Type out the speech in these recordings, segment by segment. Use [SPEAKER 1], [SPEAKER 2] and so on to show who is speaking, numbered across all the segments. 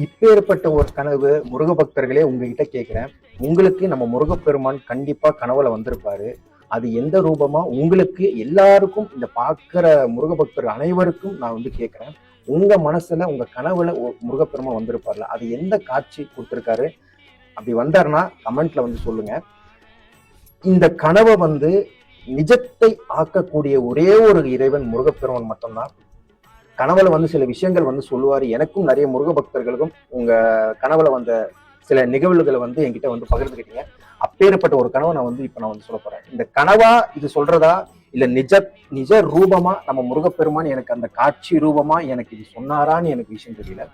[SPEAKER 1] இப்பேற்பட்ட ஒரு கனவு முருக பக்தர்களே உங்ககிட்ட கேட்கிறேன். உங்களுக்கு நம்ம முருகப்பெருமான் கண்டிப்பா கனவுல வந்திருப்பாரு. அது எந்த ரூபமா உங்களுக்கு எல்லாருக்கும் இந்த பார்க்கிற முருக பக்தர் அனைவருக்கும் நான் வந்து கேட்கிறேன். உங்க மனசுல உங்க கனவுல முருகப்பெருமான் வந்திருப்பார்ல, அது எந்த காட்சி கொடுத்திருக்காரு? அப்படி வந்தாருன்னா கமெண்ட்ல வந்து சொல்லுங்க. இந்த கனவை வந்து நிஜத்தை ஆக்கக்கூடிய ஒரே ஒரு இறைவன் முருகப்பெருமான் மட்டும்தான். கனவுல வந்து சில விஷயங்கள் வந்து சொல்லுவாரு. எனக்கும் நிறைய முருக பக்தர்களுக்கும் உங்க கனவுல வந்த சில நிகழ்வுகளை வந்து என்கிட்ட வந்து பகிர்ந்துக்கிட்டீங்க. அப்பேற்பட்ட ஒரு கனவை நான் வந்து சொல்ல போறேன். இந்த கனவா இது சொல்றதா இல்ல நிஜ ரூபமா நம்ம முருகப்பெருமான் எனக்கு அந்த காட்சி ரூபமா எனக்கு இது சொன்னாரான்னு எனக்கு விஷயம் தெரியல.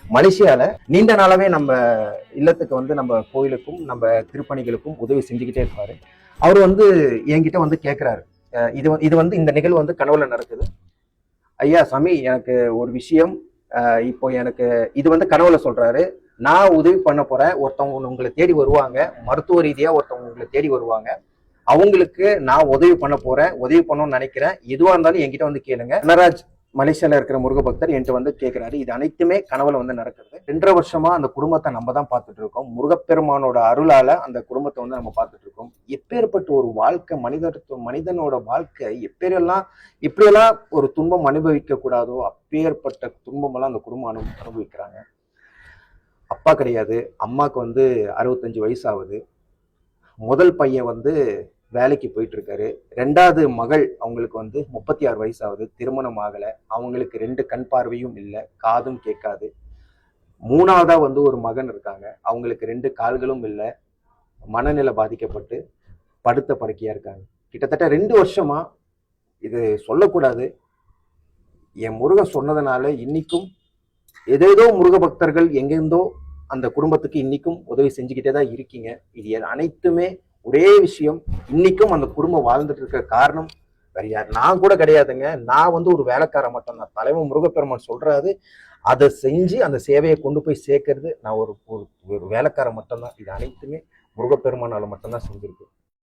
[SPEAKER 1] மலேசியால நீண்ட நாளாவே நம்ம இல்லத்துக்கு வந்து நம்ம கோயிலுக்கும் நம்ம திருப்பணிகளுக்கும் உதவி செஞ்சுக்கிட்டே இருப்பாரு. அவர் வந்து என்கிட்ட வந்து கேட்கிறாரு, இது வந்து இந்த நிகழ்வு வந்து கனவுல நடக்குது. ஐயா சாமி, எனக்கு ஒரு விஷயம், இப்போ எனக்கு இது வந்து கனவுல சொல்றாரு. நான் உதவி பண்ண போறேன். ஒருத்தவங்க உங்களை தேடி வருவாங்க, மருத்துவ ரீதியா ஒருத்தவங்க உங்களை தேடி வருவாங்க. அவங்களுக்கு நான் உதவி பண்ண போறேன், உதவி பண்ணணும்னு நினைக்கிறேன். எதுவா இருந்தாலும் என்கிட்ட வந்து கேளுங்க. தனராஜ் மலேசியால இருக்கிற முருக பக்தர் என்கிட்ட வந்து கேட்கிறாரு. இது அனைத்துமே கனவுல வந்து நடக்கிறது. 2.5 வருஷமா அந்த குடும்பத்தை நம்ம தான் பார்த்துட்டு இருக்கோம். முருகப்பெருமானோட அருளால அந்த குடும்பத்தை வந்து நம்ம பார்த்துட்டு இருக்கோம். எப்பேற்பட்ட ஒரு வாழ்க்கை, மனிதனோட வாழ்க்கை எப்படியெல்லாம் ஒரு துன்பம் அனுபவிக்க கூடாதோ அப்பேற்பட்ட துன்பம் எல்லாம் அந்த குடும்பம் அனுபவிக்கிறாங்க. அப்பா கிடையாது, அம்மாவுக்கு வந்து 65 வயசு ஆகுது. முதல் பையன் வந்து வேலைக்கு போயிட்டு இருக்காரு. 2வது மகள் அவங்களுக்கு வந்து 36 வயசு ஆகுது, திருமணம் ஆகலை. அவங்களுக்கு 2 கண் பார்வையும் இல்லை, காதும் கேட்காது. 3வதா வந்து ஒரு மகன் இருக்காங்க, அவங்களுக்கு 2 கால்களும் இல்லை, மனநிலை பாதிக்கப்பட்டு படுத்த படுக்கையா இருக்காங்க. கிட்டத்தட்ட 2 வருஷமா இது சொல்லக்கூடாது, என் முருகன் சொன்னதுனால இன்னைக்கும் ஏதேதோ முருக பக்தர்கள் எங்கெந்தோ அந்த குடும்பத்துக்கு இன்னைக்கும் உதவி செஞ்சுக்கிட்டே தான் இருக்கீங்க. இது அனைத்துமே ஒரே விஷயம், இன்னைக்கும் அந்த குடும்பம் வாழ்ந்துட்டு இருக்க காரணம் வேற யார்? நான் கூட கிடையாதுங்க. நான் வந்து ஒரு வேலைக்காரன் மட்டும்தான். தலைவன் முருகப்பெருமான் சொல்றாரு, அதை செஞ்சு அந்த சேவையை கொண்டு போய் சேர்க்கறது நான் ஒரு வேலைக்காரன் மட்டும்தான். இது அனைத்துமே முருகப்பெருமானால மட்டும்தான் செஞ்சிருக்கு.